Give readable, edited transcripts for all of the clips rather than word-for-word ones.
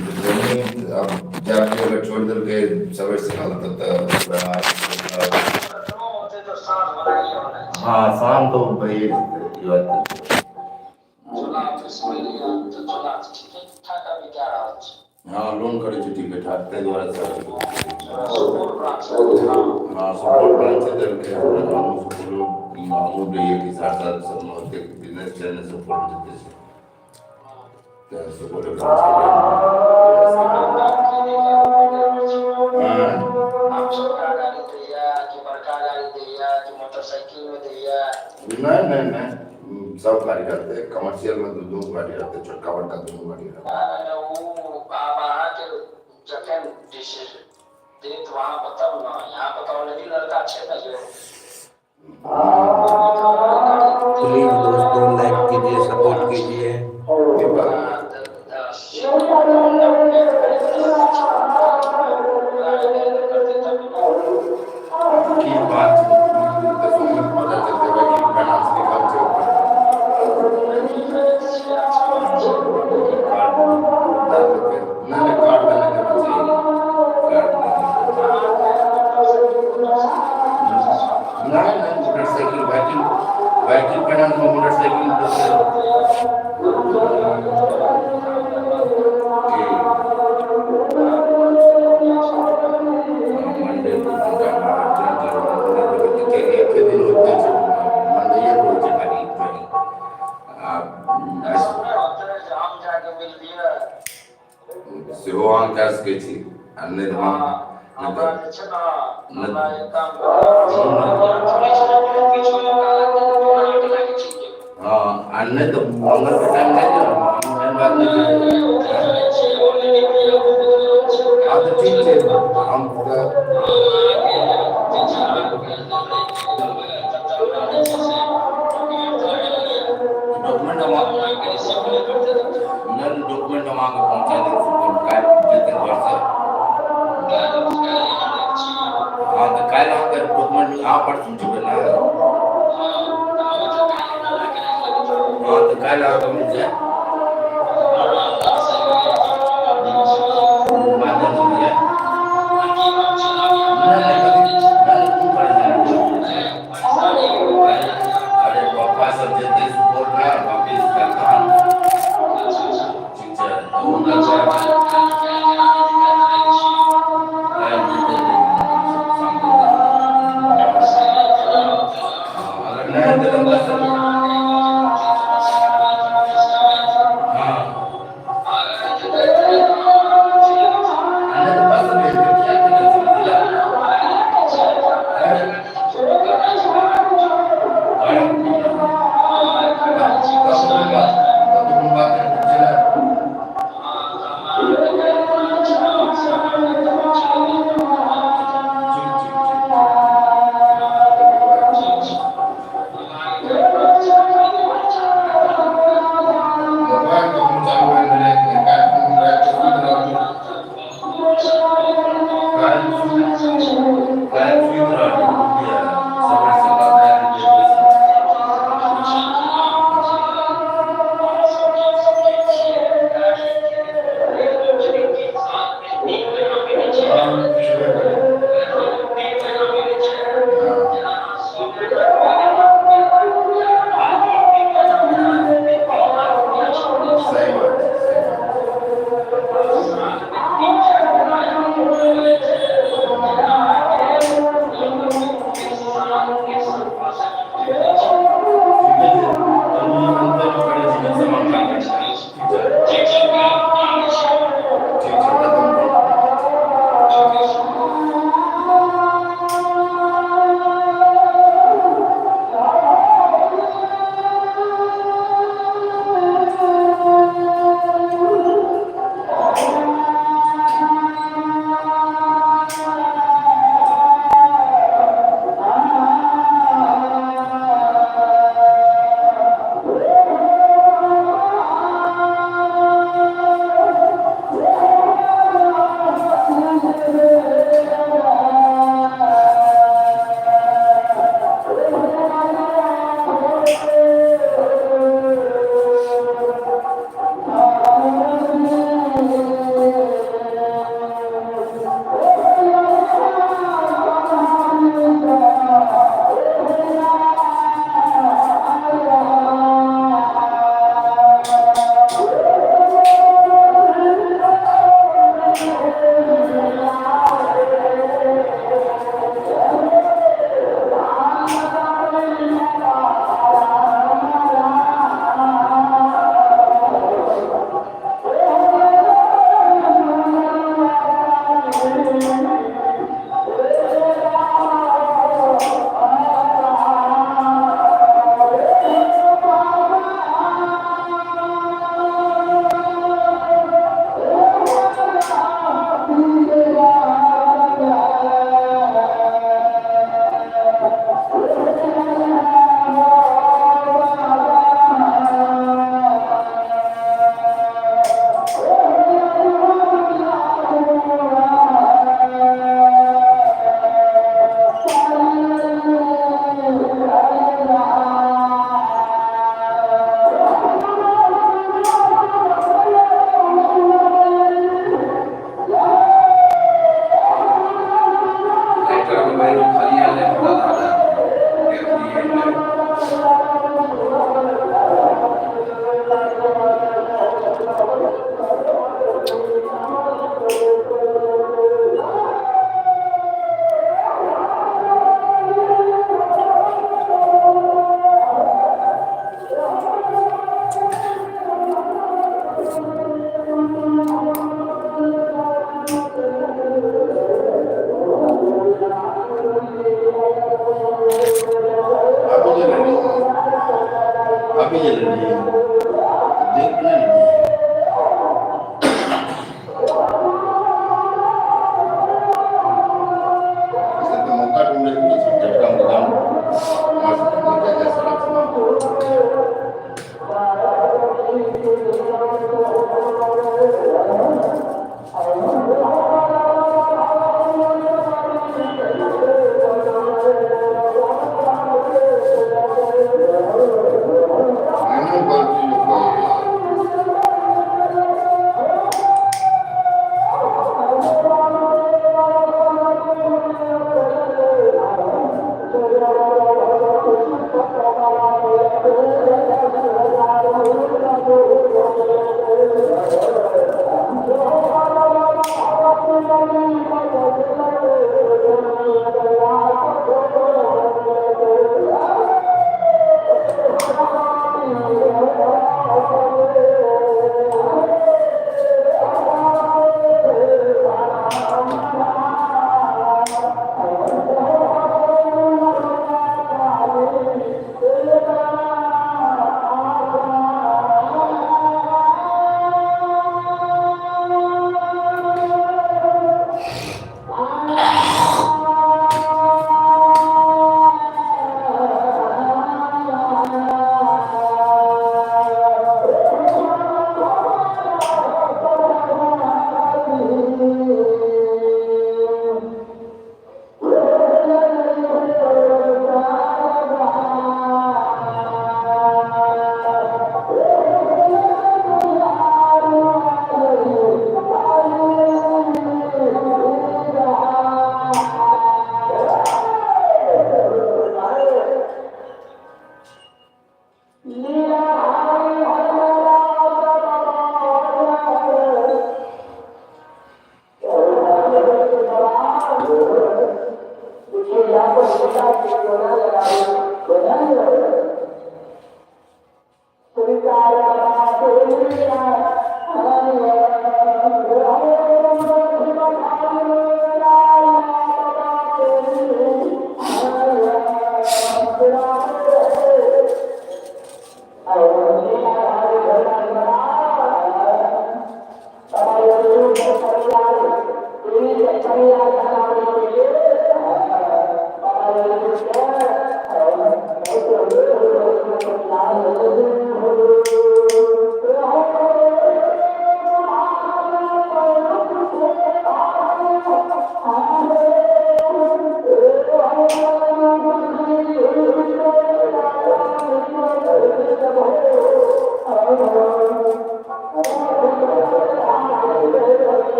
नहीं, अब जाके अगर छोड़ दर के सवेर से कल तक हाँ शाम तो भाई ये बात हाँ लोन करे છે ઠીક ઠાક તે દ્વારા हाँ सपोर्ट ब्रांच છે તેમ કે અમુક સ્કૂલો અમુક જોઈએ કે સાત સાત સમનો એક બિઝનેસ છે ને સપોર્ટ દેते છે ત્યાં સપોર્ટ ब्रांच नहीं नहीं नहीं सब गाड़ी रहते हैं कमर्शियल में दो गाड़ी रहते हैं छोटका बड़का दोनों गाड़ी रहते प्लीज दोस्तों लाइक कीजिए सपोर्ट कीजिए की बात दसों में पता चलते हुए कि फाइनेंस निकाल से ऊपर नहीं कार्ड देने देना चाहिए नहीं नहीं मोटरसाइकिल बाइकिंग बाइकिंग फाइनेंस में मोटरसाइकिल मंडे को एक दिन होते हैं मंडे ये रोज खाली सेहो अहाँ कए सकै छी आ नहि तऽ हाँ आ नहीं तो मंगल के टाइम नहीं दियो एहन बात नहीं हाँ तो ठीक है हम डॉक्यूमेंट हम आगे पहुंचा देंगे सपोर्ट काल जितने घर से हाँ तो काल अहाँके डॉक्यूमेंट अहाँ परसू जेबै ने हाँ तो काल अहाँके मिल जायत माध्यम से मिल जायत अरे पप्पा सब जेतै सपोर्ट में वापिस कलकत्ता ठीक छै तो हुनका अगर नहीं देलक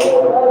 Thank you.